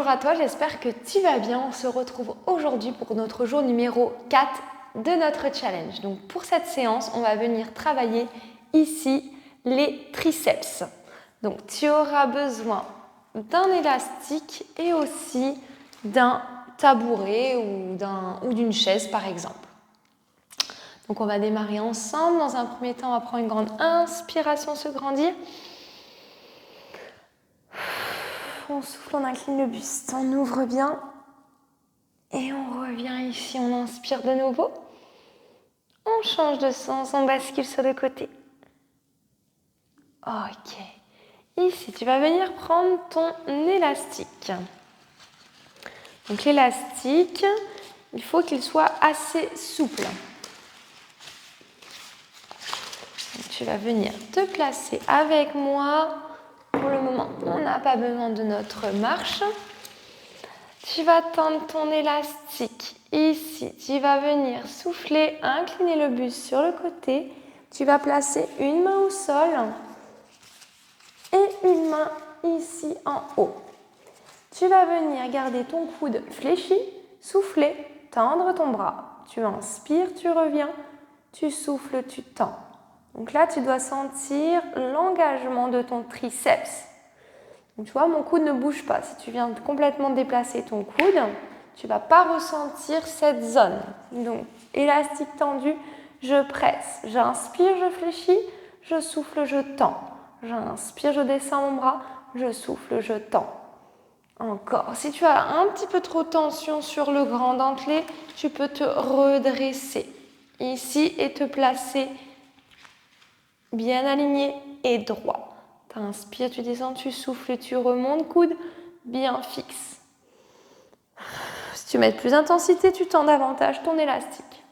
bonjour à toi, j'espère que tu vas bien. On se retrouve aujourd'hui pour notre jour numéro 4 de notre challenge. Donc pour cette séance, on va venir travailler ici les triceps. Donc tu auras besoin d'un élastique et aussi d'un tabouret ou d'une chaise par exemple. Donc on va démarrer ensemble. Dans un premier temps, on va prendre une grande inspiration, se grandir. On souffle, on incline le buste, on ouvre bien et on revient ici, on inspire de nouveau. On change de sens, on bascule sur le côté. Ok. Ici, tu vas venir prendre ton élastique. Donc l'élastique, il faut qu'il soit assez souple. Donc, tu vas venir te placer avec moi. Pour le moment, on n'a pas besoin de notre marche. Tu vas tendre ton élastique ici. Tu vas venir souffler, incliner le buste sur le côté. Tu vas placer une main au sol et une main ici en haut. Tu vas venir garder ton coude fléchi, souffler, tendre ton bras. Tu inspires, tu reviens, tu souffles, tu tends. Donc là, tu dois sentir l'engagement de ton triceps. Donc, tu vois, mon coude ne bouge pas. Si tu viens complètement déplacer ton coude, tu ne vas pas ressentir cette zone. Donc, élastique tendu, je presse. J'inspire, je fléchis, je souffle, je tends. J'inspire, je descends mon bras, je souffle, je tends. Encore. Si tu as un petit peu trop de tension sur le grand dentelé, tu peux te redresser ici et te placer bien aligné et droit. Tu inspires, tu descends, tu souffles, tu remontes, coude bien fixe. Si tu mets plus d'intensité, tu tends davantage ton élastique.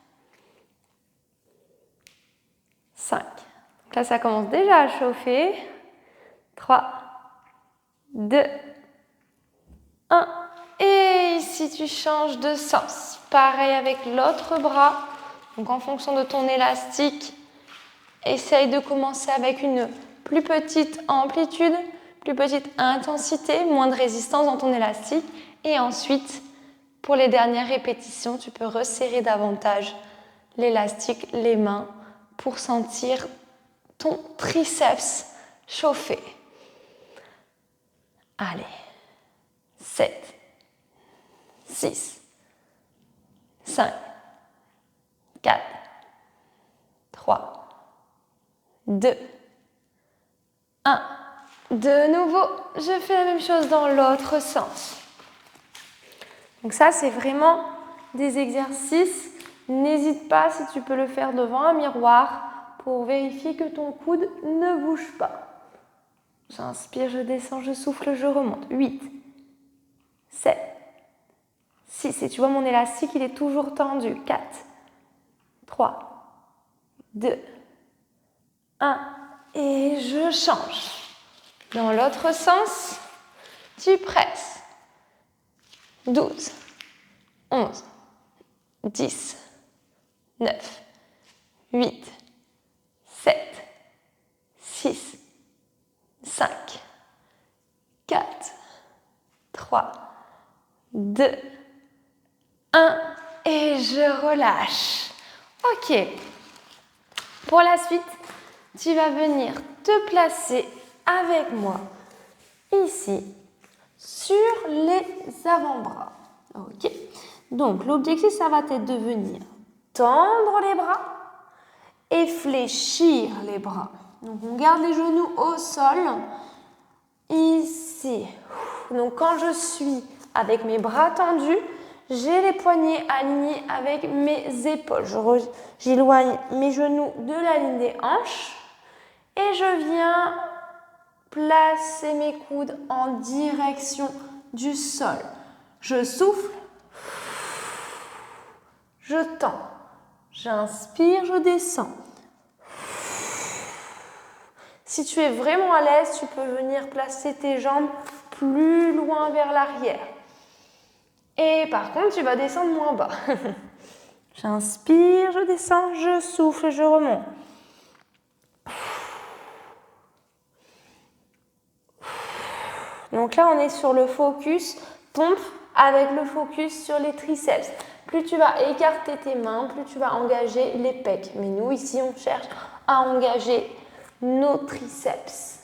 5. Donc là, ça commence déjà à chauffer. 3, 2, 1. Et ici, tu changes de sens. Pareil avec l'autre bras. Donc en fonction de ton élastique, essaye de commencer avec une plus petite amplitude, plus petite intensité, moins de résistance dans ton élastique. Et ensuite, pour les dernières répétitions, tu peux resserrer davantage l'élastique, les mains, pour sentir ton triceps chauffer. Allez, 7, 6, 5, 4, 3, 2, 1. De nouveau, je fais la même chose dans l'autre sens. Donc ça, c'est vraiment des exercices. N'hésite pas si tu peux le faire devant un miroir pour vérifier que ton coude ne bouge pas. J'inspire, je descends, je souffle, je remonte. 8, 7, 6. Et tu vois, mon élastique, il est toujours tendu. 4, 3, 2, 1. Et je change. Dans l'autre sens, tu presses. 12, 11, 10, 9, 8, 7, 6, 5, 4, 3, 2, 1. Et je relâche. Ok. Pour la suite, tu vas venir te placer avec moi ici sur les avant-bras. Ok. Donc l'objectif, ça va être de venir tendre les bras et fléchir les bras. Donc on garde les genoux au sol. Ici. Donc quand je suis avec mes bras tendus, j'ai les poignets alignés avec mes épaules. J'éloigne mes genoux de la ligne des hanches et je viens placer mes coudes en direction du sol. Je souffle, je tends, j'inspire, je descends. Si tu es vraiment à l'aise, tu peux venir placer tes jambes plus loin vers l'arrière. Et par contre, tu vas descendre moins bas. J'inspire, je descends, je souffle, je remonte. Donc là, on est sur le focus Pompe avec le focus sur les triceps. Plus tu vas écarter tes mains, plus tu vas engager les pecs. Mais nous, ici, on cherche à engager nos triceps.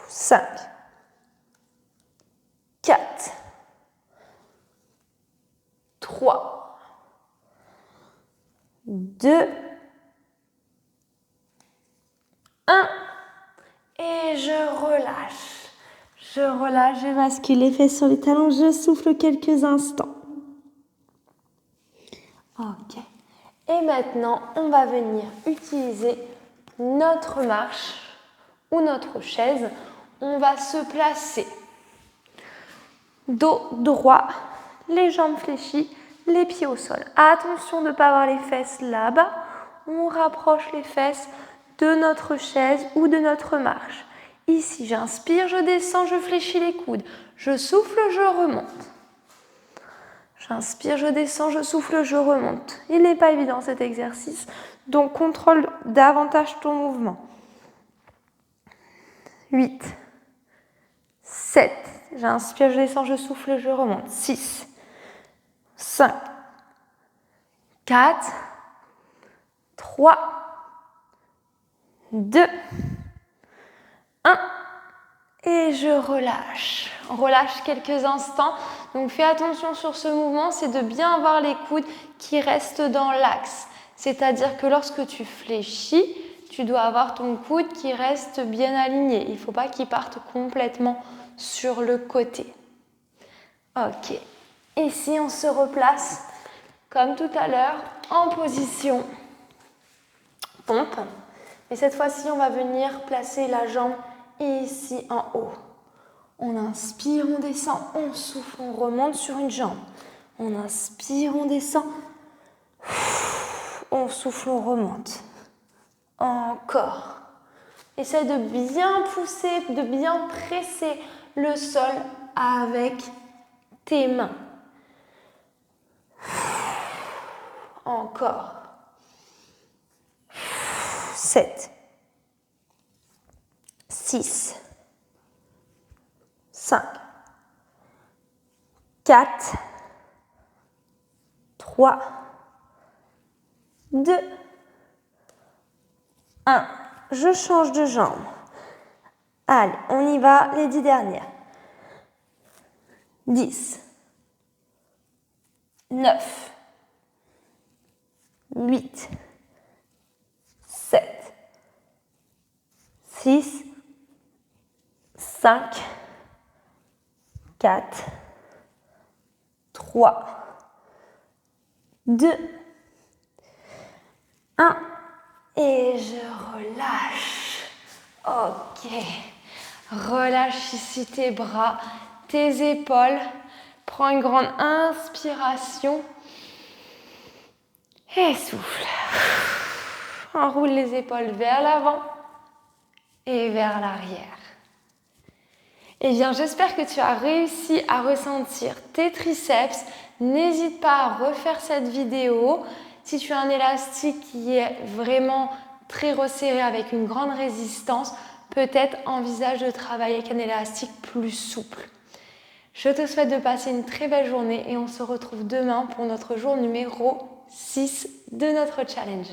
5, 4, 3, 2, 1. Et je relâche. Je relâche, je bascule les fesses sur les talons, je souffle quelques instants. Ok. Et maintenant, on va venir utiliser notre marche ou notre chaise. On va se placer. Dos droit, les jambes fléchies, les pieds au sol. Attention de ne pas avoir les fesses là-bas. On rapproche les fesses de notre chaise ou de notre marche. Ici, j'inspire, je descends, je fléchis les coudes. Je souffle, je remonte. J'inspire, je descends, je souffle, je remonte. Il n'est pas évident cet exercice, donc contrôle davantage ton mouvement. 8, 7, j'inspire, je descends, je souffle, je remonte. 6, 5, 4, 3, 2, 1. Et je relâche. Relâche quelques instants. Donc fais attention sur ce mouvement, c'est de bien avoir les coudes qui restent dans l'axe. C'est-à-dire que lorsque tu fléchis, tu dois avoir ton coude qui reste bien aligné. Il ne faut pas qu'il parte complètement sur le côté. Ok. Ici, on se replace comme tout à l'heure en position pompe. Et cette fois-ci, on va venir placer la jambe ici en haut. On inspire, on descend, on souffle, on remonte sur une jambe. On inspire, on descend. On souffle, on remonte. Encore. Essaye de bien pousser, de bien presser le sol avec tes mains. Encore. 7, 6, 5, 4, 3, 2, 1. Je change de jambe. Allez, on y va, les 10 dernières. 10, 9, 8, 7, 6, 5, 4, 3, 2, 1. Et je relâche. Ok. Relâche ici tes bras, tes épaules. Prends une grande inspiration. Et souffle. Enroule les épaules vers l'avant et vers l'arrière. Eh bien, j'espère que tu as réussi à ressentir tes triceps. N'hésite pas à refaire cette vidéo. Si tu as un élastique qui est vraiment très resserré avec une grande résistance, peut-être envisage de travailler avec un élastique plus souple. Je te souhaite de passer une très belle journée et on se retrouve demain pour notre jour numéro 6 de notre challenge.